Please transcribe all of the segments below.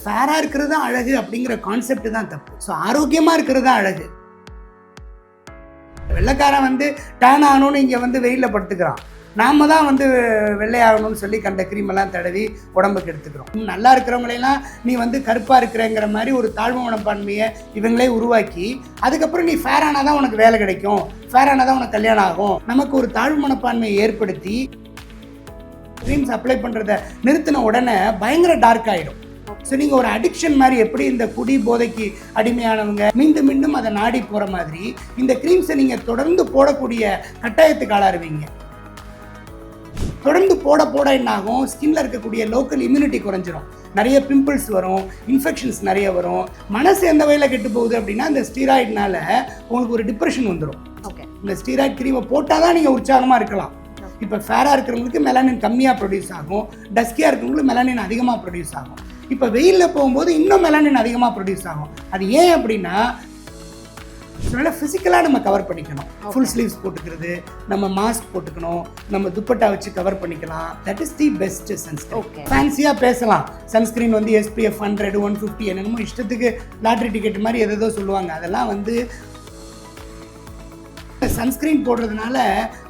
ஃபேராக இருக்கிறது தான் அழகு அப்படிங்கிற கான்செப்ட் தான் தப்பு. ஸோ ஆரோக்கியமாக இருக்கிறது தான் அழகு. வெள்ளைக்காரன் வந்து டேன் ஆகணும்னு இங்கே வந்து வெயிலில் படுத்துக்கிறான். நாம தான் வந்து வெள்ளையாகணும்னு சொல்லி கண்ட க்ரீமெல்லாம் தடவி உடம்புக்கு எடுத்துக்கிறோம். நல்லா இருக்கிறவங்களையெல்லாம் நீ வந்து கருப்பாக இருக்கிறேங்கிற மாதிரி ஒரு தாழ்வு மனப்பான்மையை இவங்களே உருவாக்கி அதுக்கப்புறம் நீ ஃபேரானால் தான் உனக்கு வேலை கிடைக்கும், ஃபேரானால் தான் உனக்கு கல்யாணம் ஆகும். நமக்கு ஒரு தாழ்வு மனப்பான்மையை ஏற்படுத்தி க்ரீம்ஸ் அப்ளை பண்ணுறதை நிறுத்தின உடனே பயங்கர டார்க் ஆகிடும். ஸோ நீங்கள் ஒரு அடிக்ஷன் மாதிரி எப்படி இந்த குடி போதைக்கு அடிமையானவங்க மீண்டும் மீண்டும் அதை நாடி போகிற மாதிரி இந்த க்ரீம்ஸை நீங்கள் தொடர்ந்து போடக்கூடிய கட்டாயத்துக்கு ஆளாருவீங்க. தொடர்ந்து போட என்ன ஆகும், ஸ்கின்ல இருக்கக்கூடிய லோக்கல் இம்யூனிட்டி குறைஞ்சிரும், நிறைய பிம்பிள்ஸ் வரும், இன்ஃபெக்ஷன்ஸ் நிறைய வரும். மனசு எந்த வகையில் கெட்டு போகுது அப்படின்னா இந்த ஸ்டீராய்டுனால உங்களுக்கு ஒரு டிப்ரெஷன் வந்துடும். இந்த ஸ்டீராய்டு க்ரீமை போட்டால் தான் நீங்கள் உற்சாகமாக இருக்கலாம். இப்போ ஃபேராக இருக்கிறவங்களுக்கு மெலானின் கம்மியாக ப்ரொடியூஸ் ஆகும், டஸ்கியாக இருக்கிறவங்களுக்கு மெலானின் அதிகமாக ப்ரொடியூஸ் ஆகும். இப்போ வெயிலில் போகும்போது இன்னும் மெலானின் அதிகமாக ப்ரொடியூஸ் ஆகும். அது ஏன் அப்படின்னா அதனால ஃபிசிக்கலாக நம்ம கவர் பண்ணிக்கணும். ஃபுல் ஸ்லீவ்ஸ் போட்டுக்கிறது, நம்ம மாஸ்க் போட்டுக்கணும், நம்ம துப்பட்டா வச்சு கவர் பண்ணிக்கலாம். That is the best sunscreen. ஃபேன்சியாக பேசலாம், சன்ஸ்கிரீன் வந்து SPF 100 150 என்னென்னமோ இஷ்டத்துக்கு லாட்ரி டிக்கெட் மாதிரி எதோ சொல்லுவாங்க. அதெல்லாம் வந்து சன்ஸ்கிரீன் போடுறதுனால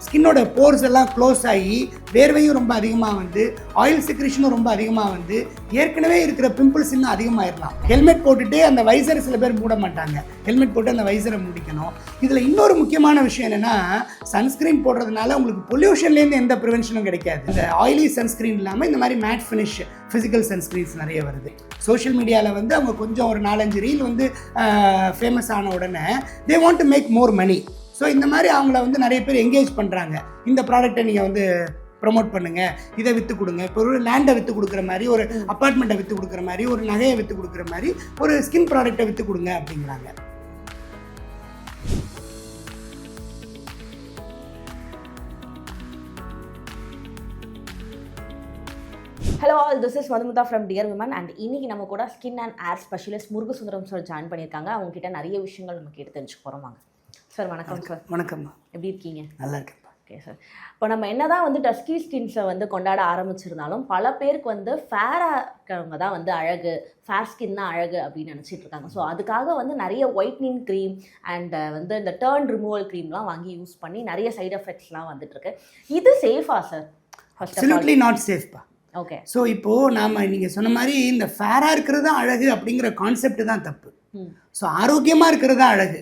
ஸ்கின்னோட போர்ஸ் எல்லாம் க்ளோஸ் ஆகி வேர்வையும் ரொம்ப அதிகமாக வந்து ஆயில் செக்ரேஷனும் ரொம்ப அதிகமாக வந்து ஏற்கனவே இருக்கிற பிம்பிள்ஸ் இன்னும் அதிகமாகிடலாம். ஹெல்மெட் போட்டுட்டு அந்த வைசரை சில பேர் மூட மாட்டாங்க, ஹெல்மெட் போட்டு அந்த வைசரை மூடிக்கணும். இதில் இன்னொரு முக்கியமான விஷயம் என்னென்னா, சன்ஸ்கிரீன் போடுறதுனால உங்களுக்கு பொல்யூஷன்லேருந்து எந்த ப்ரிவென்ஷனும் கிடைக்காது. இந்த ஆயிலி சன்ஸ்கிரீன் இல்லாமல் இந்த மாதிரி மேட் ஃபினிஷ் ஃபிசிக்கல் சன்ஸ்கிரீன்ஸ் நிறைய வருது. சோஷியல் மீடியாவில் வந்து அவங்க கொஞ்சம் ஒரு 4-5 ரீல் வந்து ஃபேமஸ் ஆன உடனே they want to make more money. So இந்த மாதிரி அவங்கள வந்து நிறைய பேர் என்கேஜ் பண்ணுறாங்க. இந்த ப்ராடக்டை நீங்கள் வந்து ப்ரொமோட் பண்ணுங்கள், இதை விற்று கொடுங்க. இப்போ ஒரு லேண்டை விற்று கொடுக்குற மாதிரி, ஒரு அப்பார்ட்மெண்ட்டை விற்று கொடுக்குற மாதிரி, ஒரு நகையை விற்று கொடுக்குற மாதிரி ஒரு ஸ்கின் ப்ராடக்டை விற்று கொடுங்க அப்படிங்கிறாங்க. Hello all, this is Madhumitha from Dear Women. And இன்னைக்கு நம்ம கூட skin and hair specialist Murugasundaram sir join பண்ணியிருக்காங்க. அவங்க கிட்ட நிறைய விஷயங்கள் நம்ம கேட்டு தெரிஞ்சுக்க போகிறோம். வாங்க சார். வணக்கம் சார். வணக்கம்மா, எப்படி இருக்கீங்க? நல்லா இருக்கேன். ஓகே சார், இப்போ நம்ம என்னதான் வந்து டஸ்கி ஸ்கின்ஸை வந்து கொண்டாட ஆரம்பிச்சிருந்தாலும் பல பேருக்கு வந்து ஃபேராக இருக்கிறவங்க தான் வந்து அழகு, ஃபேர் ஸ்கின் தான் அழகு அப்படின்னு நினச்சிட்டு இருக்காங்க. ஸோ அதுக்காக வந்து நிறைய ஒயிட்னிங் க்ரீம் அண்ட் வந்து இந்த டர்ன் ரிமூவல் க்ரீம்லாம் வாங்கி யூஸ் பண்ணி நிறைய சைட் எஃபெக்ட்ஸ்லாம் வந்துட்டு இருக்கு. இது சேஃபா சார்? அப்சல்யூட்லி நாட் சேஃப்பா. ஓகே. ஸோ இப்போது நாம் நீங்கள் சொன்ன மாதிரி இந்த ஃபேராக இருக்கிறது தான் அழகு அப்படிங்கிற கான்செப்ட் தான் தப்பு. ஸோ ஆரோக்கியமாக இருக்கிறது தான் அழகு,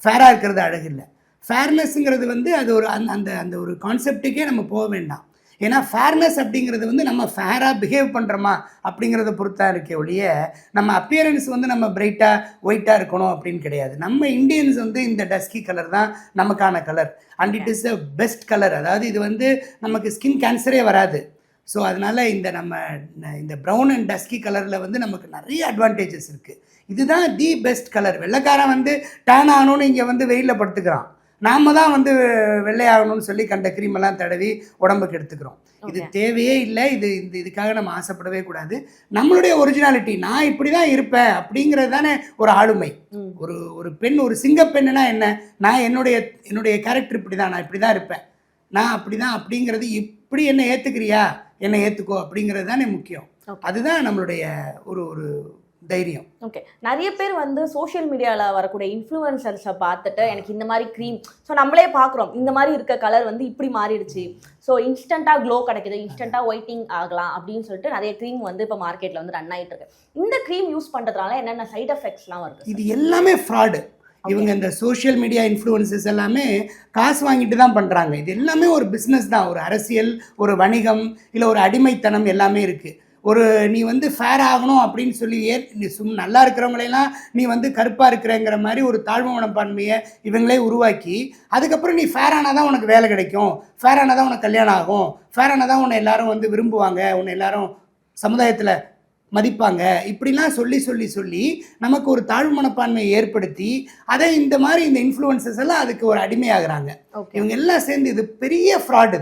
ஃபேராக இருக்கிறது அழகு இல்லை. ஃபேர்னஸ்ங்கிறது வந்து அது ஒரு அந்த அந்த ஒரு கான்செப்டுக்கே நம்ம போக வேண்டாம். ஏன்னா ஃபேர்னஸ் அப்படிங்கிறது வந்து நம்ம ஃபேராக பிஹேவ் பண்ணுறோமா அப்படிங்கிறத பொறுத்தா இருக்கே ஒழிய நம்ம அப்பியரன்ஸ் வந்து நம்ம பிரைட்டாக ஒயிட்டாக இருக்கணும் அப்படின்னு கிடையாது. நம்ம இந்தியன்ஸ் வந்து இந்த டஸ்கி கலர் தான் நமக்கான colour and it is the best colour. அதாவது இது வந்து நமக்கு ஸ்கின் கேன்சரே வராது. ஸோ அதனால் இந்த ப்ரௌன் அண்ட் டஸ்கி கலரில் வந்து நமக்கு நிறைய அட்வான்டேஜஸ் இருக்குது. இதுதான் தி பெஸ்ட் கலர். வெள்ளைக்காரன் வந்து டேன் ஆகணும்னு இங்கே வந்து வெயிலில் படுத்துக்கிறான். நாம தான் வந்து வெள்ளையாகணும்னு சொல்லி கண்ட க்ரீமெல்லாம் தடவி உடம்புக்கு எடுத்துக்கிறோம். இது தேவையே இல்லை. இதுக்காக நம்ம ஆசைப்படவே கூடாது. நம்மளுடைய ஒரிஜினாலிட்டி, நான் இப்படி தான் இருப்பேன் அப்படிங்கிறது தானே ஒரு ஆளுமை. ஒரு பெண், ஒரு சிங்கப்பெண்ணுனா என்ன, நான் என்னுடைய கேரக்டர் இப்படி தான், நான் இப்படி தான் இருப்பேன், நான் அப்படி தான் அப்படிங்கிறது, இப்படி என்னை ஏற்றுக்கிறியா, என்னை ஏற்றுக்கோ அப்படிங்கிறது தானே முக்கியம். அதுதான் நம்மளுடைய ஒரு தைரியம். ஓகே. நிறைய பேர் வந்து சோஷியல் மீடியாவில் வரக்கூடிய இன்ஃப்ளூயன்சர்ஸை பார்த்துட்டு எனக்கு இந்த மாதிரி க்ரீம், ஸோ நம்மளே பார்க்குறோம் இந்த மாதிரி இருக்க கலர் வந்து இப்படி மாறிடுச்சு, ஸோ இன்ஸ்டண்ட்டாக க்ளோ கிடைக்குது, இன்ஸ்டண்ட்டாக ஒயிட்டிங் ஆகலாம் அப்படின்னு சொல்லிட்டு நிறைய க்ரீம் வந்து இப்போ மார்க்கெட்டில் வந்து ரன் ஆகிட்டு இருக்கு. இந்த க்ரீம் யூஸ் பண்ணுறதுனால என்னென்ன சைட் எஃபெக்ட்ஸ்லாம் வருது? இது எல்லாமே ஃப்ராடு. இவங்க இந்த சோஷியல் மீடியா இன்ஃப்ளூயன்சஸ் எல்லாமே காசு வாங்கிட்டு தான் பண்ணுறாங்க. இது எல்லாமே ஒரு பிஸ்னஸ் தான், ஒரு அரசியல், ஒரு வணிகம், இல்லை ஒரு அடிமைத்தனம் எல்லாமே இருக்குது. நீ வந்து ஃபேர் ஆகணும் அப்படின்னு சொல்லி நீ நல்லா இருக்கிறவங்களெல்லாம் நீ வந்து கருப்பாக இருக்கிறேங்கிற மாதிரி ஒரு தாழ்வு மனப்பான்மையை இவங்களே உருவாக்கி அதுக்கப்புறம் நீ ஃபேர் ஆனால் தான் உனக்கு வேலை கிடைக்கும், ஃபேர் ஆனால் தான் உனக்கு கல்யாணம் ஆகும், ஃபேர் ஆனால் தான் உன்னை எல்லாரும் வந்து விரும்புவாங்க, உன்னை எல்லாரும் சமுதாயத்தில் மதிப்பாங்க, இப்படிலாம் சொல்லி நமக்கு ஒரு தாழ்வு மனப்பான்மையை ஏற்படுத்தி அதை இந்த மாதிரி இந்த இன்ஃப்ளூயன்சஸ் எல்லாம் அதுக்கு ஒரு அடிமையாகிறாங்க. இவங்க எல்லாம் சேர்ந்து இது பெரிய ஃப்ராட்.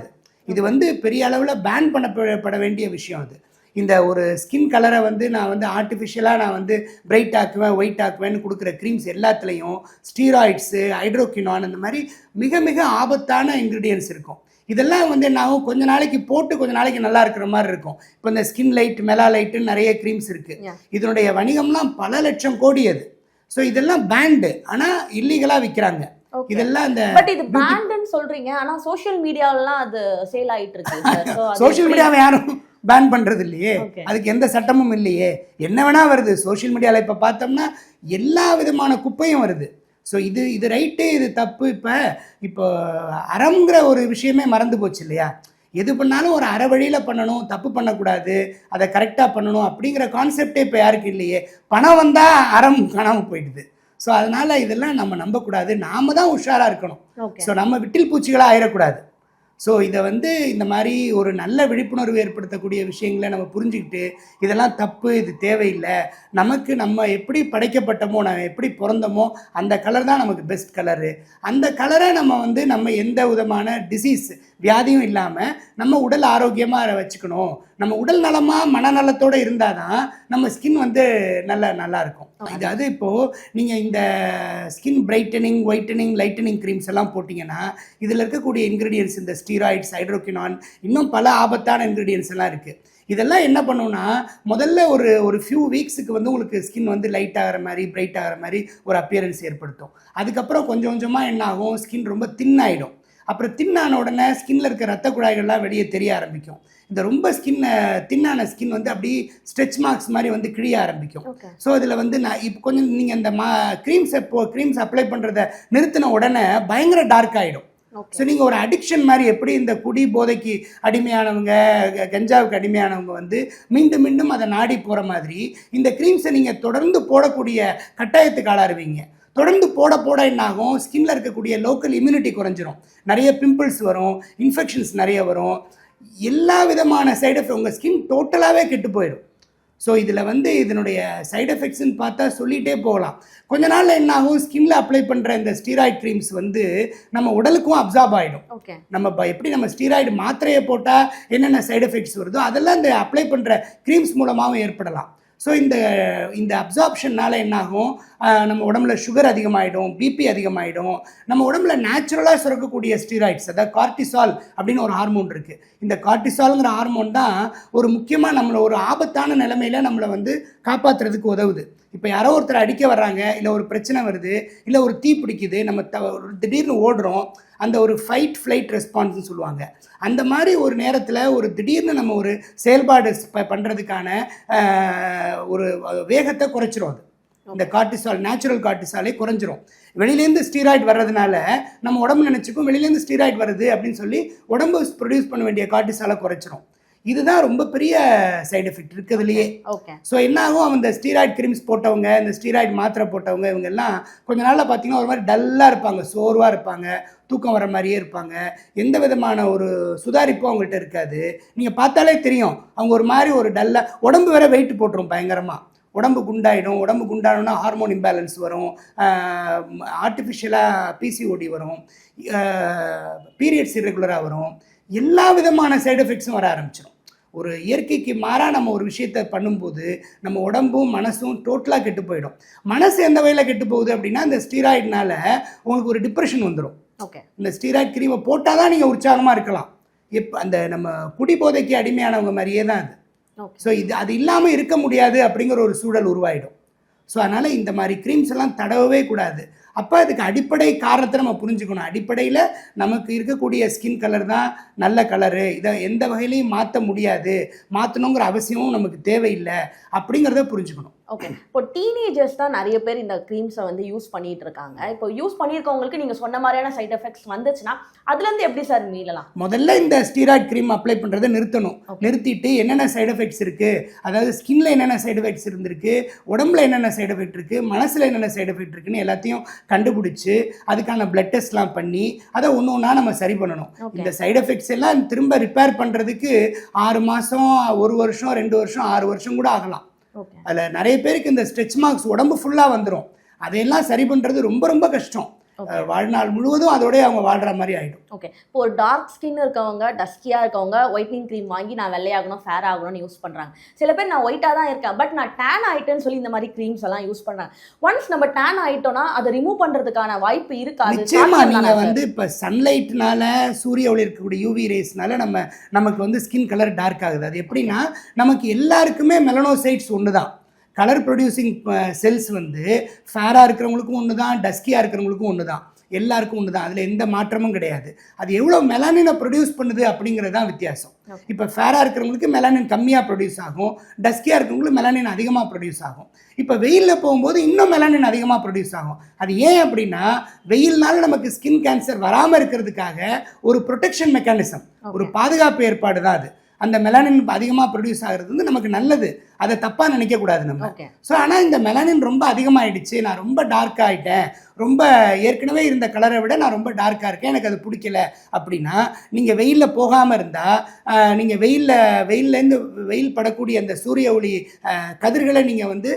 இது வந்து பெரிய அளவில் பேன் பண்ணப்பட வேண்டிய விஷயம். அது இந்த ஒரு ஸ்கின் கலரை வந்து நான் வந்து ஆர்டிஃபிஷியலாக நான் வந்து பிரைட் ஆக்குவேன், ஒயிட் ஆக்குவேன்னு கொடுக்குற க்ரீம்ஸ் எல்லாத்துலேயும் ஸ்டீராய்ட்ஸு, ஹைட்ரோகினான், இந்த மாதிரி மிக மிக ஆபத்தான இன்க்ரீடியன்ட்ஸ் இருக்கும். இதெல்லாம் வந்து என்ன ஆகும், கொஞ்ச நாளைக்கு போட்டு கொஞ்ச நாளைக்கு நல்லா இருக்கிற மாதிரி இருக்கும். இப்போ இந்த ஸ்கின் லைட், மெலா லைட்டுன்னு நிறைய க்ரீம்ஸ் இருக்குது. இதனுடைய வணிகம்லாம் பல லட்சம் கோடி அது. ஸோ இதெல்லாம் பேண்டு, ஆனால் இல்லீகலாக விற்கிறாங்க. இதெல்லாம் இந்த பட் இது பேண்ட்னு சொல்றீங்க, ஆனா சோஷியல் மீடியாவெல்லாம் அது சேல் ஆயிட்டு இருக்கு. சோஷியல் மீடியாவை யாரும் பேன் பண்ணுறது இல்லையே, அதுக்கு எந்த சட்டமும் இல்லையே. என்ன வேணா வருது சோஷியல் மீடியாவில். இப்போ பார்த்தோம்னா எல்லா விதமான குப்பையும் வருது. ஸோ இது ரைட்டு, இது தப்பு. இப்போ அறம்ங்கிற ஒரு விஷயமே மறந்து போச்சு இல்லையா? எது பண்ணாலும் ஒரு அற வழியில் பண்ணணும், தப்பு பண்ணக்கூடாது, அதை கரெக்டாக பண்ணணும் அப்படிங்கிற கான்செப்டே இப்போ யாருக்கு இல்லையே. பணம் வந்தால் அறம் காணாமல் போயிடுது. ஸோ அதனால் இதெல்லாம் நம்ம நம்பக்கூடாது, நாம தான் உஷாராக இருக்கணும். ஸோ நம்ம விட்டில் பூச்சிகளாக ஆயிடக்கூடாது. ஸோ இதை வந்து இந்த மாதிரி ஒரு நல்ல விழிப்புணர்வு ஏற்படுத்தக்கூடிய விஷயங்களை நம்ம புரிஞ்சுக்கிட்டு, இதெல்லாம் தப்பு, இது தேவையில்லை, நமக்கு நம்ம எப்படி படைக்கப்பட்டோமோ, நம்ம எப்படி பிறந்தோமோ அந்த கலர் தான் நமக்கு பெஸ்ட் கலரு. அந்த கலரை நம்ம வந்து நம்ம எந்த விதமான டிசீஸ் வியாதியும் இல்லாமல் நம்ம உடல் ஆரோக்கியமாக வச்சுக்கணும். நம்ம உடல் நலமாக மனநலத்தோடு இருந்தால் தான் நம்ம ஸ்கின் வந்து நல்லா இருக்கும். அது இப்போது நீங்கள் இந்த skin brightening, whitening, lightening creams எல்லாம் போட்டிங்கன்னா இதில் இருக்கக்கூடிய இன்க்ரீடியன்ஸ், இந்த ஸ்டீராய்ட்ஸ், ஹைட்ரோகினான், இன்னும் பல ஆபத்தான இன்க்ரீடியன்ஸ் எல்லாம் இருக்குது. இதெல்லாம் என்ன பண்ணுன்னா, முதல்ல ஒரு ஃபியூ வீக்ஸுக்கு வந்து உங்களுக்கு ஸ்கின் வந்து லைட் ஆகிற மாதிரி, பிரைட் ஆகிற மாதிரி ஒரு அப்பியரன்ஸ் ஏற்படுத்தும். அதுக்கப்புறம் கொஞ்சம் கொஞ்சமாக என்ன ஆகும், ஸ்கின் ரொம்ப தின் ஆகிடும். அப்புறம் தின்னான உடனே ஸ்கின்ல இருக்க ரத்த குழாய்கள்லாம் வெளியே தெரிய ஆரம்பிக்கும். இந்த ரொம்ப தின்னான ஸ்கின் வந்து அப்படி ஸ்ட்ரெச் மார்க்ஸ் மாதிரி வந்து கிழிய ஆரம்பிக்கும். ஸோ இதில் வந்து நான் இப்போ கொஞ்சம் நீங்கள் இந்த க்ரீம்ஸ் அப்ளை பண்ணுறதை நிறுத்தின உடனே பயங்கர டார்க் ஆகிடும். ஸோ நீங்கள் ஒரு அடிக்ஷன் மாதிரி, எப்படி இந்த குடி போதைக்கு அடிமையானவங்க, கஞ்சாவுக்கு அடிமையானவங்க வந்து மீண்டும் மீண்டும் அதை நாடி போகிற மாதிரி இந்த க்ரீம்ஸை நீங்கள் தொடர்ந்து போடக்கூடிய கட்டாயத்துக்கு ஆளாருவீங்க. தொடர்ந்து போட என்ன ஆகும், ஸ்கின்ல இருக்கக்கூடிய லோக்கல் இம்யூனிட்டி குறைஞ்சிரும், நிறைய பிம்பிள்ஸ் வரும், இன்ஃபெக்ஷன்ஸ் நிறைய வரும், எல்லா விதமான சைடு எஃபெக்ட், உங்கள் ஸ்கின் டோட்டலாகவே கெட்டு போயிடும். ஸோ இதில் வந்து இதனுடைய சைடு எஃபெக்ட்ஸ்ன்னு பார்த்தா சொல்லிகிட்டே போகலாம். கொஞ்ச நாளில் என்ன ஆகும், ஸ்கின்ல அப்ளை பண்ணுற இந்த ஸ்டீராய்டு க்ரீம்ஸ் வந்து நம்ம உடலுக்கும் அப்சார்ப் ஆகிடும். நம்ம எப்படி நம்ம ஸ்டீராய்டு மாத்திரையை போட்டால் என்னென்ன சைடு எஃபெக்ட்ஸ் வருதோ அதெல்லாம் இந்த அப்ளை பண்ணுற க்ரீம்ஸ் மூலமாகவும் ஏற்படலாம். ஸோ இந்த அப்சார்ப்ஷன்னால என்னாகும், நம்ம உடம்புல சுகர் அதிகமாகிடும், பிபி அதிகமாகிடும். நம்ம உடம்புல நேச்சுரலாக சுரக்கக்கூடிய ஸ்டீராய்ட்ஸ், அதாவது கார்டிசால் அப்படின்னு ஒரு ஹார்மோன் இருக்குது. இந்த கார்டிசால்ங்கிற ஹார்மோன் தான் ஒரு முக்கியமாக நம்மளை ஒரு ஆபத்தான நிலைமையில் நம்மளை வந்து காப்பாற்றுறதுக்கு உதவுது. இப்போ யாரோ ஒருத்தர் அடிக்க வர்றாங்க, இல்லை ஒரு பிரச்சனை வருது, இல்லை ஒரு தீ பிடிக்குது, நம்ம திடீர்னு ஓடுறோம், அந்த ஒரு ஃபைட் ஃப்ளைட் ரெஸ்பான்ஸ்னு சொல்லுவாங்க. அந்த மாதிரி ஒரு நேரத்தில் ஒரு திடீர்னு நம்ம ஒரு செயல்பாடு பண்ணுறதுக்கான ஒரு வேகத்தை குறைச்சிரும். அது இந்த கார்டிசால், நேச்சுரல் கார்டிசாலே குறைஞ்சிரும். வெளியிலேருந்து ஸ்டீராய்டு வர்றதுனால நம்ம உடம்பு நினச்சிக்கும் வெளியிலேருந்து ஸ்டீராய்டு வருது அப்படின்னு சொல்லி உடம்பு ப்ரொடியூஸ் பண்ண வேண்டிய கார்டிசாலை குறைச்சிரும். இதுதான் ரொம்ப பெரிய சைடு எஃபெக்ட் இருக்கிறதுலையே. ஸோ என்ன ஆகும், இந்த ஸ்டீராய்டு க்ரீம்ஸ் போட்டவங்க, இந்த ஸ்டீராய்டு மாத்திரை போட்டவங்க, இவங்க எல்லாம் கொஞ்ச நாளில் பார்த்தீங்கன்னா ஒரு மாதிரி டல்லாக இருப்பாங்க, சோர்வாக இருப்பாங்க, தூக்கம் வர மாதிரியே இருப்பாங்க, எந்த விதமான ஒரு சுதாரிப்பும் அவங்கள்ட்ட இருக்காது. நீங்கள் பார்த்தாலே தெரியும் அவங்க ஒரு மாதிரி ஒரு டல்லாக, உடம்பு வேற வெயிட் போட்டுரும் பயங்கரமாக, உடம்பு குண்டாயிடும். உடம்பு குண்டாயிடும்னா ஹார்மோன் இம்பேலன்ஸ் வரும், ஆர்டிஃபிஷியலாக பிசிஓடி வரும், பீரியட்ஸ் இரெகுலராக வரும், எல்லா விதமான சைடு எஃபெக்ட்ஸும் வர ஆரம்பிச்சிடும். ஒரு இயற்கைக்கு மாறாக நம்ம ஒரு விஷயத்தை பண்ணும்போது நம்ம உடம்பும் மனசும் டோட்டலாக கெட்டு போயிடும். மனசு எந்த வகையில் கெட்டு போகுது அப்படின்னா, இந்த ஸ்டீராய்டுனால உங்களுக்கு ஒரு டிப்ரெஷன் வந்துடும். இந்த ஸ்டீராய்டு க்ரீமை போட்டால் தான் நீங்கள் உற்சாகமாக இருக்கலாம். அந்த நம்ம குடிபோதைக்கு அடிமையானவங்க மாதிரியே தான் அது. ஸோ அது இல்லாமல் இருக்க முடியாது அப்படிங்கிற ஒரு சூழல் உருவாயிடும். ஸோ அதனால் இந்த மாதிரி க்ரீம்ஸ் எல்லாம் தடவவே கூடாது. அப்போ அதுக்கு அடிப்படை காரணத்தை நம்ம புரிஞ்சுக்கணும். அடிப்படையில் நமக்கு இருக்கக்கூடிய ஸ்கின் கலர் தான் நல்ல கலரு, இதை எந்த வகையிலையும் மாற்ற முடியாது, மாற்றணுங்கிற அவசியமும் நமக்கு தேவையில்லை அப்படிங்கிறத புரிஞ்சுக்கணும். ஓகே, இப்போ டீனேஜர்ஸ் தான் நிறைய பேர் இந்த க்ரீம்ஸை வந்து யூஸ் பண்ணிட்டு இருக்காங்க. இப்போ யூஸ் பண்ணியிருக்கவங்களுக்கு நீங்கள் சொன்ன மாதிரியான சைட் எஃபெக்ட்ஸ் வந்துச்சுன்னா அதுலேருந்து எப்படி சார் மீளலாம்? முதல்ல இந்த ஸ்டீராய்டு க்ரீம் அப்ளை பண்ணுறதை நிறுத்தணும். நிறுத்திட்டு என்னென்ன சைடு எஃபெக்ட்ஸ் இருக்குது, அதாவது ஸ்கின்ல என்னென்ன சைடு எஃபெக்ட்ஸ் இருந்திருக்கு, உடம்புல என்னென்ன சைடு எஃபெக்ட் இருக்குது, மனசில் என்னென்ன சைடு எஃபெக்ட் இருக்குன்னு எல்லாத்தையும் கண்டுபிடிச்சி அதுக்கான பிளட் டெஸ்ட்லாம் பண்ணி அதை ஒன்று ஒன்றா நம்ம சரி பண்ணணும். இந்த சைடு எஃபெக்ட்ஸ் எல்லாம் திரும்ப ரிப்பேர் பண்ணுறதுக்கு 6 மாதம், 1 வருஷம், 2 வருஷம், 6 வருஷம் கூட ஆகலாம். அதில் நிறைய பேருக்கு இந்த ஸ்ட்ரெச் மார்க்ஸ் உடம்பு ஃபுல்லாக வந்துடும். அதையெல்லாம் சரி பண்ணுறது ரொம்ப ரொம்ப கஷ்டம். வாழ்நாள் முழுவதும் அதோடய அவங்க வாழ்கிற மாதிரி ஆகிடும். ஓகே, இப்போ ஒரு டார்க் ஸ்கின் இருக்கவங்க, டஸ்கியாக இருக்கவங்க ஒயிட்னிங் க்ரீம் வாங்கி நான் வெள்ளையாகணும், ஃபேர் ஆகணும்னு யூஸ் பண்ணுறாங்க. சில பேர் நான் ஒயிட்டாக தான் இருக்கேன் பட் நான் டேன் ஆகிட்டேன்னு சொல்லி இந்த மாதிரி க்ரீம்ஸ் எல்லாம் யூஸ் பண்ணுறாங்க. ஒன்ஸ் நம்ம டேன் ஆகிட்டோம்னா அதை ரிமூவ் பண்ணுறதுக்கான வாய்ப்பு இருக்காது. நிச்சயமா நீங்கள் வந்து இப்போ சன்லைட்னால, சூரிய ஒளி இருக்கக்கூடிய யூவி ரேஸ்னால நமக்கு வந்து ஸ்கின் கலர் டார்க் ஆகுது. அது எப்படின்னா, நமக்கு எல்லாருக்குமே மெலனோசைட்ஸ் ஒன்று தான். கலர் ப்ரொடியூசிங் செல்ஸ் வந்து ஃபேராக இருக்கிறவங்களுக்கும் ஒன்று தான், டஸ்கியாக இருக்கிறவங்களுக்கும் ஒன்று தான், எல்லாருக்கும் ஒன்று தான். அதில் எந்த மாற்றமும் கிடையாது. அது எவ்வளோ மெலானினை ப்ரொடியூஸ் பண்ணுது அப்படிங்கிறது தான் வித்தியாசம். இப்போ ஃபேராக இருக்கிறவங்களுக்கு மெலானின் கம்மியாக ப்ரொடியூஸ் ஆகும், டஸ்கியாக இருக்கிறவங்களுக்கு மெலானின் அதிகமாக ப்ரொடியூஸ் ஆகும். இப்போ வெயிலில் போகும்போது இன்னும் மெலானின் அதிகமாக ப்ரொடியூஸ் ஆகும். அது ஏன் அப்படின்னா, வெயில்னால நமக்கு ஸ்கின் கேன்சர் வராமல் இருக்கிறதுக்காக ஒரு ப்ரொடெக்ஷன் மெக்கானிசம், ஒரு பாதுகாப்பு ஏற்பாடு தான் அது. அந்த மெலானின் அதிகமாக ப்ரொடியூஸ் ஆகிறது வந்து நமக்கு நல்லது, அதை தப்பாக நினைக்கக்கூடாது நம்ம. ஸோ ஆனால் இந்த மெலானின் ரொம்ப அதிகமாகிடுச்சு, நான் ரொம்ப டார்க் ஆகிட்டேன், ரொம்ப ஏற்கனவே இருந்த கலரை விட நான் ரொம்ப டார்க்காக இருக்கேன், எனக்கு அது பிடிக்கல அப்படின்னா, நீங்கள் வெயிலில் போகாமல் இருந்தால், நீங்கள் வெயில்லேருந்து வெயில் படக்கூடிய அந்த சூரிய ஒளி கதிர்களை நீங்கள் வந்து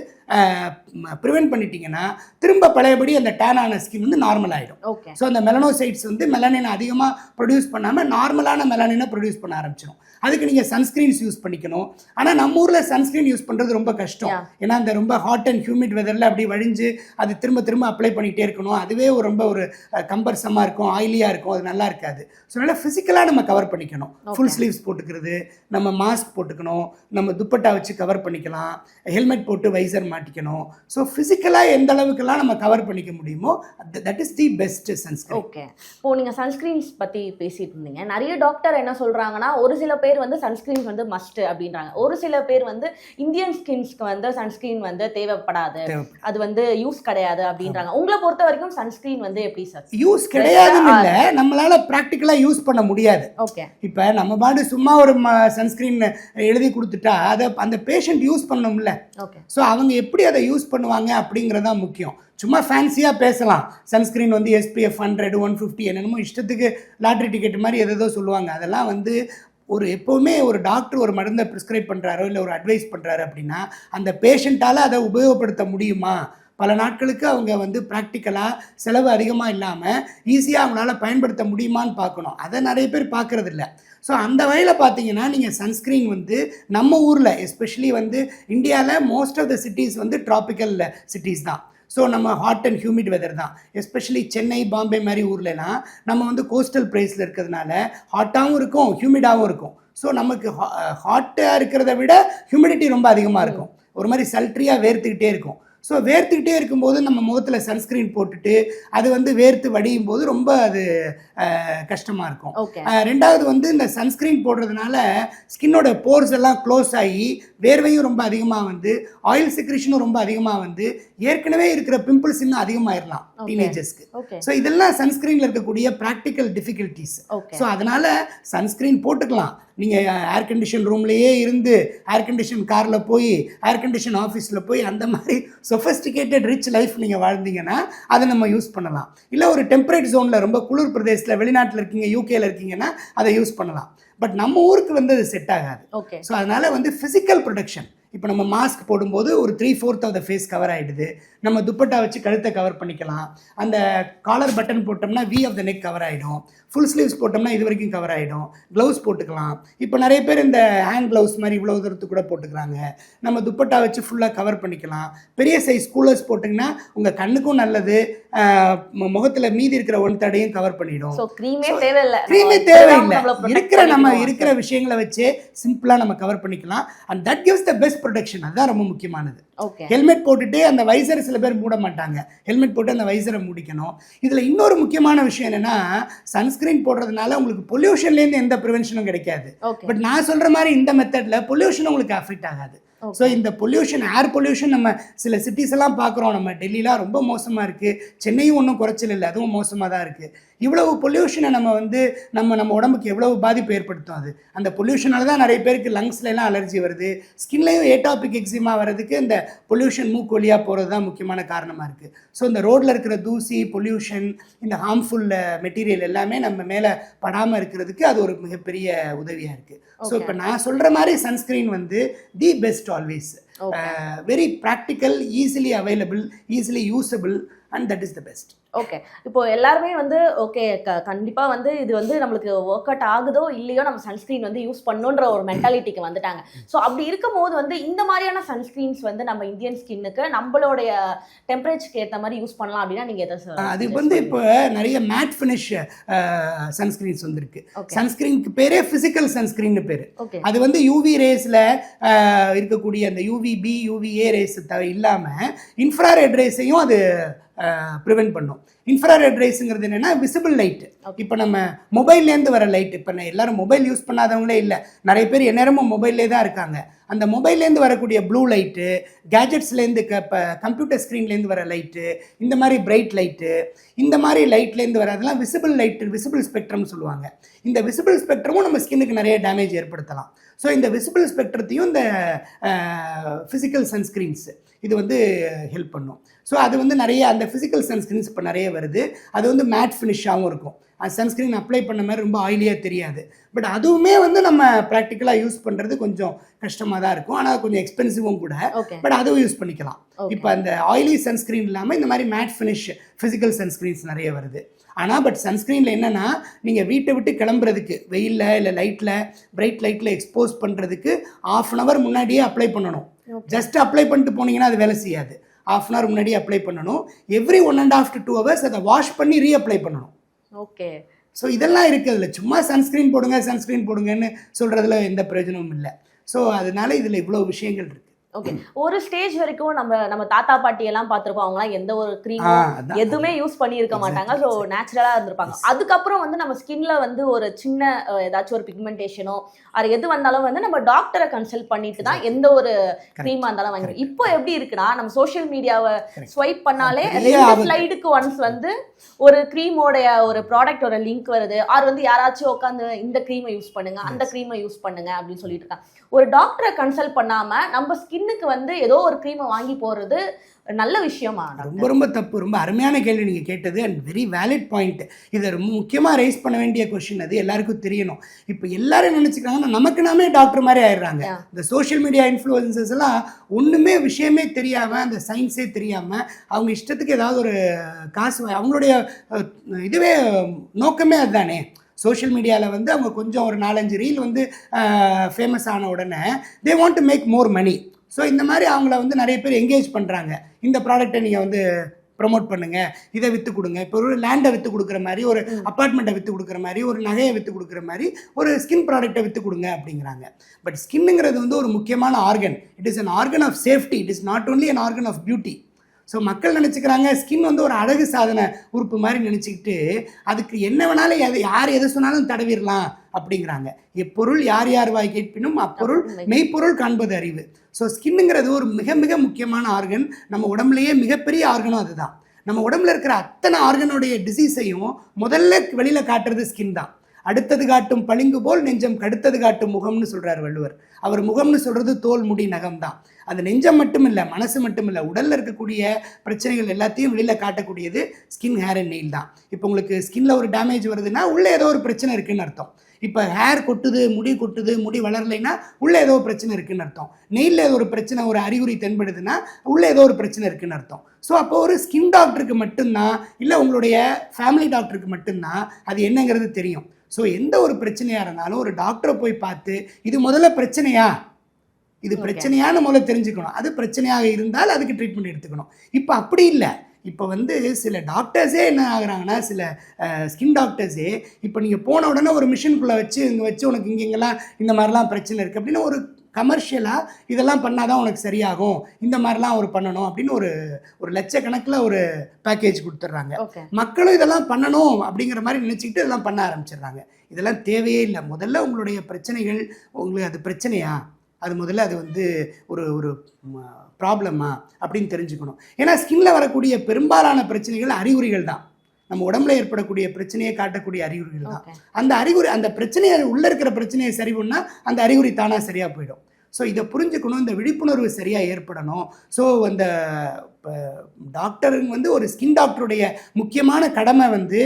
ப்ரிவென்ட் பண்ணிட்டீங்கன்னா திரும்ப பழையபடி அந்த டேன் ஆன ஸ்கின் வந்து நார்மல் ஆகிடும். ஸோ அந்த மெலனோசைட்ஸ் வந்து மெலானினை அதிகமாக ப்ரொடியூஸ் பண்ணாமல் நார்மலான மெலானினை ப்ரொடியூஸ் பண்ண ஆரம்பிச்சிடும். அதுக்கு நீங்கள் சன்ஸ்க்ரீன்ஸ் யூஸ் பண்ணிக்கணும். ஆனால் நம்ம ஊரில் சன்ஸ்க்ரீன் யூஸ் பண்ணுறது ரொம்ப கஷ்டம். ஏன்னா அந்த ரொம்ப ஹாட் அண்ட் ஹியூமிட் வெதரில் அப்படி வழிஞ்சு அது திரும்ப அப்ளை பண்ணிகிட்டே இருக்கணும். அதுவே ரொம்ப ஒரு கம்பர்சமாக இருக்கும், ஆயிலியாக இருக்கும், அது நல்லா இருக்காது. ஸோ அதனால் ஃபிசிக்கலாக நம்ம கவர் பண்ணிக்கணும். ஃபுல் ஸ்லீவ்ஸ் போட்டுக்கிறது, நம்ம மாஸ்க் போட்டுக்கணும், நம்ம துப்பட்டா வச்சு கவர் பண்ணிக்கலாம், ஹெல்மெட் போட்டு வைசர் மாட்டிக்கணும். ஸோ ஃபிசிக்கலாக எந்த அளவுக்குலாம் நம்ம கவர் பண்ணிக்க முடியுமோ that is the best sunscreen. Okay, இப்போ நீங்கள் சன்ஸ்கிரீன்ஸ் பற்றி பேசிட்டு இருந்தீங்க. நிறைய டாக்டர் என்ன சொல்கிறாங்கன்னா, ஒரு சில பேர் வந்து சன்ஸ்கிரீன் வந்து மஸ்ட் அப்படின்றாங்க, ஒரு சில பேர் வந்து இந்தியன் ஸ்கின்ஸ்க்கு வந்து சன்ஸ்கிரீன் வந்து தேவைப்படாது, அது வந்து யூஸ் கிடையாது அப்படின்றாங்க. உங்களை பொறுத்த வரைக்கும் சன்ஸ்கிரீன் வந்து எப்படி சார்? யூஸ் கிடையாதுன்னு இல்லை, நம்மளால ப்ராக்டிக்கலாக யூஸ் பண்ண முடியாது. ஓகே, இப்போ நம்ம பாட்டு சும்மா ஒரு சன்ஸ்கிரீன் எழுதி கொடுத்துட்டா அதை அந்த பேஷண்ட் யூஸ் பண்ணணும்ல. ஓகே, ஸோ அவங்க எப்படி அதை யூஸ் பண்ணுவாங்க அப்படிங்கிறதான் முக்கியம். சும்மா ஃபேன்சியாக பேசலாம், சன்ஸ்கிரீன் வந்து SPF 100 150 என்னென்னமோ இஷ்டத்துக்கு லாட்ரி டிக்கெட் மாதிரி எதோ சொல்லுவாங்க. அதெல்லாம் வந்து எப்போவுமே ஒரு டாக்டர் ஒரு மருந்தை ப்ரிஸ்கிரைப் பண்ணுறாரோ இல்லை ஒரு அட்வைஸ் பண்ணுறாரு அப்படின்னா அந்த பேஷண்ட்டால் அதை உபயோகப்படுத்த முடியுமா, பல நாட்களுக்கு அவங்க வந்து ப்ராக்டிக்கலாக செலவு அதிகமாக இல்லாமல் ஈஸியாக அவங்களால பயன்படுத்த முடியுமான்னு பார்க்கணும். அதை நிறைய பேர் பார்க்குறதில்ல. ஸோ அந்த வகையில் பார்த்தீங்கன்னா நீங்கள் சன்ஸ்க்ரீன் வந்து நம்ம ஊரில் எஸ்பெஷலி வந்து இந்தியாவில் மோஸ்ட் ஆஃப் த சிட்டிஸ் வந்து ட்ராபிக்கல் சிட்டிஸ் தான். ஸோ நம்ம ஹாட் அண்ட் ஹியூமிட் வெதர் தான். எஸ்பெஷலி சென்னை, பாம்பே மாதிரி ஊர்லலாம் நம்ம வந்து கோஸ்டல் பிளேஸில் இருக்கிறதுனால ஹாட்டாகவும் இருக்கும், ஹியூமிடாகவும் இருக்கும். ஸோ நமக்கு ஹாட்டாக இருக்கிறத விட ஹியூமிடிட்டி ரொம்ப அதிகமாக இருக்கும், ஒரு மாதிரி சல்ட்ரியாக வேர்த்துக்கிட்டே இருக்கும். ஸோ வேர்த்துக்கிட்டே இருக்கும்போது நம்ம முகத்தில் சன்ஸ்க்ரீன் போட்டுட்டு அது வந்து வேர்த்து வடியும் போது ரொம்ப அது கஷ்டமாக இருக்கும். ரெண்டாவது வந்து இந்த சன்ஸ்க்ரீன் போடுறதுனால ஸ்கின்னோட போர்ஸ் எல்லாம் க்ளோஸ் ஆகி வேர்வையும் ரொம்ப அதிகமாக வந்து ஆயில் செக்ரேஷனும் ரொம்ப அதிகமாக வந்து ஏற்கனவே இருக்கிற பிம்பிள்ஸ் இன்னும் அதிகமாகிடலாம் டீனேஜர்ஸ்க்கு. ஸோ இதெல்லாம் சன்ஸ்க்ரீனில் இருக்கக்கூடிய ப்ராக்டிக்கல் டிஃபிகல்ட்டிஸ். ஸோ அதனால் சன்ஸ்க்ரீன் போட்டுக்கலாம். நீங்கள் ஏர் கண்டிஷன் ரூம்லேயே இருந்து ஏர் கண்டிஷன் காரில் போய் ஏர் கண்டிஷன் ஆஃபீஸில் போய் அந்த மாதிரி சொஃபஸ்டிகேட்டட் ரிச் லைஃப் நீங்கள் வாழ்ந்தீங்கன்னா அதை நம்ம யூஸ் பண்ணலாம். இல்லை ஒரு டெம்பரேட் ஜோனில் ரொம்ப குளிர் பிரதேசத்தில் வெளிநாட்டில் இருக்கீங்க, யூகேல இருக்கீங்கன்னா அதை யூஸ் பண்ணலாம். பட் நம்ம ஊருக்கு வந்து அது செட் ஆகாது. ஸோ அதனால் வந்து ஃபிசிக்கல் ப்ரொடெக்ஷன், இப்போ நம்ம மாஸ்க் போடும்போது ஒரு 3/4 ஆஃப் த ஃபேஸ் கவர் ஆகிடுது, நம்ம துப்பட்டா வச்சு கழுத்தை கவர் பண்ணிக்கலாம், அந்த காலர் பட்டன் போட்டோம்னா V of the neck cover ஆகிடும், ஃபுல் ஸ்லீவ்ஸ் போட்டோம்னா இது வரைக்கும் கவர் ஆகிடும், க்ளவுஸ் போட்டுக்கலாம். இப்போ நிறைய பேர் இந்த ஹேண்ட் க்ளவுஸ் மாதிரி இவ்வளோ தூரத்துக்கு கூட போட்டுக்கிறாங்க. நம்ம துப்பட்டா வச்சு ஃபுல்லாக கவர் பண்ணிக்கலாம். பெரிய சைஸ் கூலர்ஸ் போட்டிங்கன்னா உங்கள் கண்ணுக்கும் நல்லது, முகத்தில் மீதி இருக்கிற ஒன்தடையும் கவர் பண்ணிடும். க்ரீமே தேவையில்லை, இருக்கிற விஷயங்களை வச்சு சிம்பிளாக நம்ம கவர் பண்ணிக்கலாம். And that gives the best protection. அதுதான் ரொம்ப முக்கியமானது. ஹெல்மெட் போட்டுட்டு அந்த வைசரை சில பேர் மூட மாட்டாங்க, ஹெல்மெட் போட்டு அந்த வைசரை மூடிக்கணும். இதில் இன்னொரு முக்கியமான விஷயம் என்னன்னா, சன்ஸ்கிரீன் போடுறதுனால உங்களுக்கு பொல்யூஷன்லேருந்து எந்த ப்ரிவென்ஷனும் கிடைக்காது. பட் நான் சொல்கிற மாதிரி இந்த மெத்தடில் பொல்யூஷன் உங்களுக்கு அஃபெக்ட் ஆகாது. ஸோ இந்த பொல்யூஷன், ஏர் பொல்யூஷன் நம்ம சில சிட்டிஸ் எல்லாம் பார்க்குறோம். நம்ம டெல்லிலாம் ரொம்ப மோசமாக இருக்குது, சென்னையும் ஒன்றும் குறைச்சல் இல்லை, அதுவும் மோசமாக தான் இருக்குது. இவ்வளவு பொல்யூஷனை நம்ம வந்து நம்ம உடம்புக்கு எவ்வளவு பாதிப்பு ஏற்படுத்தும். அது அந்த பொல்யூஷனால தான் நிறைய பேருக்கு லங்ஸ்லாம் அலர்ஜி வருது, ஸ்கின்லையும் ஏட்டாபிக் எக்ஸிமா வர்றதுக்கு இந்த பொல்யூஷன் மூக்கு வழியாக போகிறது தான் முக்கியமான காரணமாக இருக்குது. ஸோ இந்த ரோட்டில் இருக்கிற தூசி, பொல்யூஷன், இந்த ஹார்ம்ஃபுல் மெட்டீரியல் எல்லாமே நம்ம மேலே படாமல் இருக்கிறதுக்கு அது ஒரு மிகப்பெரிய உதவியாக இருக்குது. ஸோ இப்போ நான் சொல்கிற மாதிரி சன்ஸ்க்ரீன் வந்து the best always. Very practical, easily available, easily usable, and that is the best. Okay, இப்போ எல்லாருமே வந்து ஓகே கண்டிப்பா வந்து இது வந்து நம்மளுக்கு ஒர்க் அவுட் ஆகுதோ இல்லையோ நம்ம சன்ஸ்கிரீன் வந்து யூஸ் பண்ணணுன்ற ஒரு மென்டாலிட்டிக்கு வந்துட்டாங்க. ஸோ அப்படி இருக்கும் போது வந்து இந்த மாதிரியான சன்ஸ்கிரீன்ஸ் வந்து நம்ம இந்தியன் ஸ்கின்னுக்கு நம்மளுடைய டெம்பரேச்சருக்கு ஏற்ற மாதிரி யூஸ் பண்ணலாம் அப்படின்னா நீங்க எதை சார்? அது வந்து இப்போ நிறைய மேட் ஃபினிஷ் சன்ஸ்கிரீன்ஸ் வந்துருக்கு. சன்ஸ்கிரீனுக்கு பேரே ஃபிசிக்கல் சன்ஸ்கிரீன் பேரு. அது வந்து யூவி ரேஸ்ல இருக்கக்கூடிய அந்த யூவிபி யூவிஏ ரேஸ் இல்லாம இன்ஃப்ராரெட் ரேஸையும் அது ப்ரிவென்ட் பண்ணும். இன்ஃப்ராரெட் ரேஸுங்கிறது என்னன்னா விசிபிள் லைட். இப்போ நம்ம மொபைல்லேருந்து வர லைட், இப்போ எல்லாரும் மொபைல் யூஸ் பண்ணாதவங்களே இல்லை, நிறைய பேர் எந்நேரமும் மொபைல்லே தான் இருக்காங்க. அந்த மொபைல்லேருந்து வரக்கூடிய ப்ளூ லைட்டு, கேஜெட்ஸ்லேருந்து இப்போ கம்ப்யூட்டர் ஸ்க்ரீன்லேருந்து வர லைட்டு, இந்த மாதிரி பிரைட் லைட்டு, இந்த மாதிரி லைட்லேருந்து வரதெல்லாம் விசிபிள் லைட்டு, விசிபிள் ஸ்பெக்ட்ரம்னு சொல்லுவாங்க. இந்த விசிபிள் ஸ்பெக்ட்ரமும் நம்ம ஸ்கின்னுக்கு நிறைய டேமேஜ் ஏற்படுத்தலாம். ஸோ இந்த விசிபிள் ஸ்பெக்ட்ரத்தையும் இந்த ஃபிசிக்கல் சன்ஸ்க்ரீன்ஸ் இது வந்து ஹெல்ப் பண்ணும். ஸோ அது வந்து நிறைய அந்த ஃபிசிக்கல் சன்ஸ்க்ரீன்ஸ் இப்போ நிறைய வருது. அது வந்து மேட் ஃபினிஷாகவும் இருக்கும். அது சன்ஸ்க்ரீன் அப்ளை பண்ண மாதிரி ரொம்ப ஆயிலியாக தெரியாது. பட் அதுவுமே வந்து நம்ம ப்ராக்டிக்கலாக யூஸ் பண்ணுறது கொஞ்சம் கஷ்டமாக தான் இருக்கும். ஆனால் கொஞ்சம் எக்ஸ்பென்சிவும் கூட. பட் அதுவும் யூஸ் பண்ணிக்கலாம். இப்போ அந்த ஆயிலி சன்ஸ்க்ரீன் இல்லாமல் இந்த மாதிரி மேட் ஃபினிஷ் ஃபிசிக்கல் சன்ஸ்க்ரீன்ஸ் நிறைய வருது. ஆனால் பட் சன்ஸ்க்ரீனில் என்னென்னா நீங்கள் வீட்டை விட்டு கிளம்புறதுக்கு வெயிலில் இல்லை லைட்டில் பிரைட் லைட்டில் எக்ஸ்போஸ் பண்ணுறதுக்கு 1/2 hour முன்னாடியே அப்ளை பண்ணணும். ஜஸ்ட் அப்ளை பண்ணிட்டு போனீங்கன்னா அது வேலை செய்யாது. 1/2 hour முன்னாடியே அப்ளை பண்ணணும். எவ்ரி 1.5 to 2 hours அதை வாஷ் பண்ணி ரீஅப்ளை பண்ணணும். ஓகே. ஸோ இதெல்லாம் இருக்குது. அதில் சும்மா சன்ஸ்க்ரீன் போடுங்கன்னு சொல்கிறதுல எந்த பிரயோஜனமும் இல்லை. ஸோ அதனால இதில் இவ்வளோ விஷயங்கள் இருக்குது. ஓகே, ஒரு ஸ்டேஜ் வரைக்கும் நம்ம தாத்தா பாட்டி எல்லாம் பார்த்துருப்போம். அவங்களாம் எந்த ஒரு க்ரீம் எதுவுமே யூஸ் பண்ணியிருக்க மாட்டாங்க. ஸோ நேச்சுரலாக இருந்திருப்பாங்க. அதுக்கப்புறம் வந்து நம்ம ஸ்கின்ல வந்து ஒரு சின்ன ஏதாச்சும் ஒரு பிக்மெண்டேஷனோ அது எது வந்தாலும் வந்து நம்ம டாக்டரை கன்சல்ட் பண்ணிட்டு தான் எந்த ஒரு க்ரீமாக இருந்தாலும் வாங்கி. இப்போ எப்படி இருக்குன்னா நம்ம சோஷியல் மீடியாவை ஸ்வைப் பண்ணாலே 2 ஸ்லைடுக்கு ஒன்ஸ் வந்து ஒரு க்ரீமோடைய ஒரு ப்ராடக்டோட லிங்க் வருது. அது வந்து யாராச்சும் உட்காந்து இந்த க்ரீமை யூஸ் பண்ணுங்க, அந்த க்ரீமை யூஸ் பண்ணுங்க அப்படின்னு சொல்லிட்டு இருக்காங்க. ஒரு டாக்டரை கன்சல்ட் பண்ணாம நம்ம ஸ்கின்னுக்கு வந்து ஏதோ ஒரு க்ரீமை வாங்கி போறது நல்ல விஷயமா? ரொம்ப ரொம்ப தப்பு. ரொம்ப அருமையான கேள்வி நீங்கள் கேட்டது அண்ட் வெரி வேலிட் பாயிண்ட். இதை ரொம்ப முக்கியமாக ரைஸ் பண்ண வேண்டிய கொஸ்டின். அது எல்லாருக்கும் தெரியணும். இப்போ எல்லாரும் நினச்சிக்கிறாங்கன்னா நமக்கு நாமே டாக்டர் மாதிரி ஆயிடுறாங்க. இந்த சோஷியல் மீடியா இன்ஃப்ளூயன்சர்ஸ் எல்லாம் ஒன்றுமே விஷயமே தெரியாமல், அந்த சயின்ஸே தெரியாமல் அவங்க இஷ்டத்துக்கு ஏதாவது ஒரு காசு அவங்களுடைய இதுவே நோக்கமே அதுதானே. சோஷியல் மீடியாவில் வந்து அவங்க கொஞ்சம் ஒரு 4-5 ரீல் வந்து ஃபேமஸ் ஆன உடனே they want to make more money. So இந்த மாதிரி அவங்கள வந்து நிறைய பேர் என்கேஜ் பண்ணுறாங்க. இந்த ப்ராடக்டை நீங்கள் வந்து ப்ரொமோட் பண்ணுங்கள், இதை விற்று கொடுங்க. இப்போ ஒரு லேண்டை விற்று கொடுக்குற மாதிரி, ஒரு அப்பார்ட்மெண்ட்டை விற்று கொடுக்குற மாதிரி, ஒரு நகையை விற்று கொடுக்குற மாதிரி ஒரு ஸ்கின் ப்ராடக்டை விற்று கொடுங்க அப்படிங்கிறாங்க. பட் ஸ்கின்னுங்கிறது வந்து ஒரு முக்கியமான organ. It is an organ of safety. It is not only an organ of beauty. So மக்கள் நினச்சிக்கிறாங்க ஸ்கின் வந்து ஒரு அழகு சாதன உறுப்பு மாதிரி நினச்சிக்கிட்டு அதுக்கு என்ன வேணாலும் யார் எது சொன்னாலும் தடவிடலாம் அப்படிங்கிறாங்க. எப்பொருள் யார் யார் வாய் கேட்பினும் அப்பொருள் மெய்ப்பொருள் காண்பது அறிவு. ஸோ ஸ்கின்னுங்கிறது ஒரு மிக மிக முக்கியமான ஆர்கன். நம்ம உடம்புலையே மிகப்பெரிய ஆர்கனும் அதுதான். நம்ம உடம்புல இருக்கிற அத்தனை ஆர்கனுடைய டிசீஸையும் முதல்ல வெளியில் காட்டுறது ஸ்கின் தான். அடுத்தது காட்டும் பளிங்கு போல் நெஞ்சம் கடுத்தது காட்டும் முகம்னு சொல்கிறார் வள்ளுவர். அவர் முகம்னு சொல்கிறது தோல் முடி நகம் தான். அது நெஞ்சம் மட்டும் இல்லை, மனசு மட்டும் இல்லை, உடலில் இருக்கக்கூடிய பிரச்சனைகள் எல்லாத்தையும் வெளியில் காட்டக்கூடியது ஸ்கின், ஹேர் அண்ட் நெயில் தான். இப்போ உங்களுக்கு ஸ்கின்ல ஒரு டேமேஜ் வருதுன்னா உள்ளே ஏதோ ஒரு பிரச்சனை இருக்குன்னு அர்த்தம். இப்போ ஹேர் கொட்டுது, முடி வளரலைன்னா உள்ளே ஏதோ ஒரு பிரச்சனை இருக்குன்னு அர்த்தம். நெயிலில் ஏதோ ஒரு பிரச்சனை, ஒரு அறிகுறி தென்படுதுன்னா உள்ளே ஏதோ ஒரு பிரச்சனை இருக்குன்னு அர்த்தம். ஸோ அப்போ ஒரு ஸ்கின் டாக்டருக்கு மட்டும்தான், இல்லை உங்களுடைய ஃபேமிலி டாக்டருக்கு மட்டும்தான் அது என்னங்கிறது தெரியும். ஸோ எந்த ஒரு பிரச்சனையாக இருந்தாலும் ஒரு டாக்டரை போய் பார்த்து இது முதல்ல பிரச்சனையா, இது பிரச்சனையான்னு முதல்ல தெரிஞ்சுக்கணும். அது பிரச்சனையாக இருந்தால் அதுக்கு ட்ரீட்மெண்ட் எடுத்துக்கணும். இப்போ அப்படி இல்லை. இப்போ வந்து சில டாக்டர்ஸே என்ன ஆகுறாங்கன்னா, சில ஸ்கின் டாக்டர்ஸே இப்போ நீங்கள் போன உடனே ஒரு மிஷின்குள்ளே வச்சு உனக்கு இங்கெங்கெல்லாம் இந்த மாதிரிலாம் பிரச்சனை இருக்குது அப்படின்னு ஒரு கமர்ஷியலாக இதெல்லாம் பண்ணால் தான் உனக்கு சரியாகும், இந்த மாதிரிலாம் ஒரு பண்ணணும் அப்படின்னு ஒரு லட்சக்கணக்கில் ஒரு பேக்கேஜ் கொடுத்துட்றாங்க. மக்களும் இதெல்லாம் பண்ணணும் அப்படிங்கிற மாதிரி நினச்சிக்கிட்டு இதெல்லாம் பண்ண ஆரம்பிச்சிடுறாங்க. இதெல்லாம் தேவையே இல்லை. முதல்ல உங்களுடைய பிரச்சனைகள், உங்களுக்கு அது பிரச்சனையா, அது முதல்ல அது வந்து ஒரு ப்ராப்ளமா அப்படின்னு தெரிஞ்சுக்கணும். ஏன்னா ஸ்கின்ல வரக்கூடிய பெரும்பாலான பிரச்சனைகள் அறிகுறிகள் தான். நம்ம உடம்புல ஏற்படக்கூடிய பிரச்சனையை காட்டக்கூடிய அறிகுறிகள் தான். அந்த அறிகுறி, அந்த பிரச்சனையை உள்ள இருக்கிற பிரச்சனையை சரி பண்ணால் அந்த அறிகுறி தானாக சரியாக போயிடும். ஸோ இதை புரிஞ்சுக்கணும், இந்த விழிப்புணர்வு சரியாக ஏற்படணும். ஸோ அந்த டாக்டருங்க வந்து ஒரு ஸ்கின் டாக்டருடைய முக்கியமான கடமை வந்து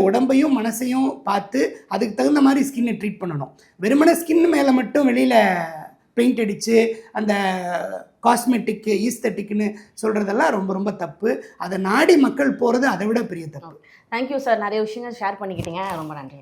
உடம்பையும் மனசையும் பார்த்து அதுக்கு தகுந்த மாதிரி ஸ்கின்னை ட்ரீட் பண்ணணும். வெறுமனே ஸ்கின் மேலே மட்டும் வெளியில் பெயிண்ட் அடித்து அந்த காஸ்மெட்டிக்கு ஈஸ்தட்டிக்னு சொல்கிறதெல்லாம் ரொம்ப ரொம்ப தப்பு. அதை நாடி மக்கள் போகிறது அதை விட பெரிய தப்பு. தேங்க்யூ சார், நிறைய விஷயங்கள் ஷேர் பண்ணிக்கிட்டீங்க, ரொம்ப நன்றி.